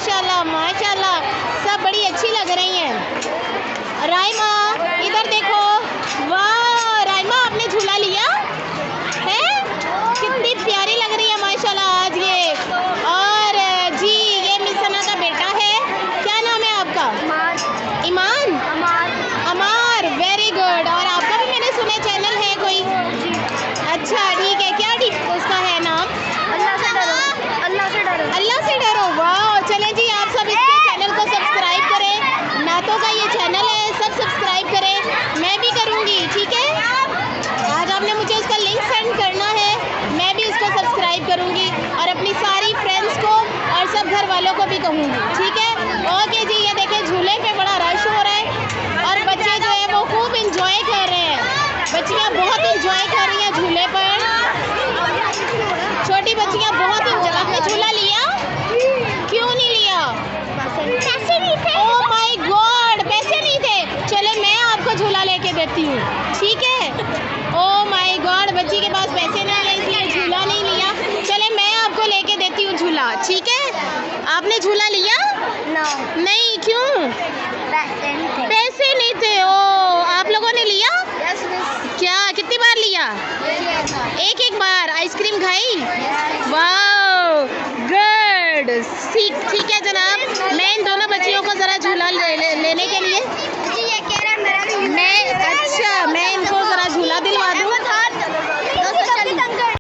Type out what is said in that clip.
माशाल्लाह माशाल्लाह, सब बड़ी अच्छी लग रही हैं। राइमा इधर देखो, वाह राइमा आपने झूला लिया है, कितनी प्यारी लग रही है माशाल्लाह आज ये। और जी ये मिस सना का बेटा है, क्या नाम है आपका? ईमान। अमार, वेरी गुड। और आपका भी मैंने सुना चैनल है कोई? अच्छा ठीक है, क्या उसका है नाम? अल्लाह से डरो, अल्लाह से डरो, अल्लाह से डरो। वाह चलें जी, आप सब इसके चैनल को सब्सक्राइब करें, नातों का ये चैनल है, सब सब्सक्राइब करें, मैं भी करूँगी ठीक है। आज आपने मुझे उसका लिंक सेंड करना है, मैं भी उसको सब्सक्राइब करूँगी और अपनी सारी फ्रेंड्स को और सब घर वालों को भी कहूँगी ठीक है। ओके जी, ये देखें झूले पे बड़ा रश हो रहा है और बच्चे जो है वो खूब इंजॉय कर रहे हैं, बच्चियाँ बहुत इंजॉय कर रही हैं झूले पर, छोटी बच्चियाँ बहुत इंजॉय। आपने झूला लिया? क्यों नहीं लिया? पैसे नहीं थे। ओह माय गॉड, पैसे नहीं थे। चले मैं आपको झूला लेके देती हूँ ठीक है। ओह माय गॉड, बच्ची के पास पैसे नहीं है इसलिए झूला नहीं लिया। चले मैं आपको लेके देती हूँ झूला ठीक है। आपने झूला लिया? नहीं, क्यों? पैसे नहीं थे। ओ आप लोगों ने लिया? क्या, कितनी बार लिया? एक बार। आइसक्रीम खाई? वाह गुड, ठीक है जनाब, मैं इन दोनों बच्चियों को ज़रा झूला लेने के लिए मैं इनको ज़रा झूला दिलवा दूँ।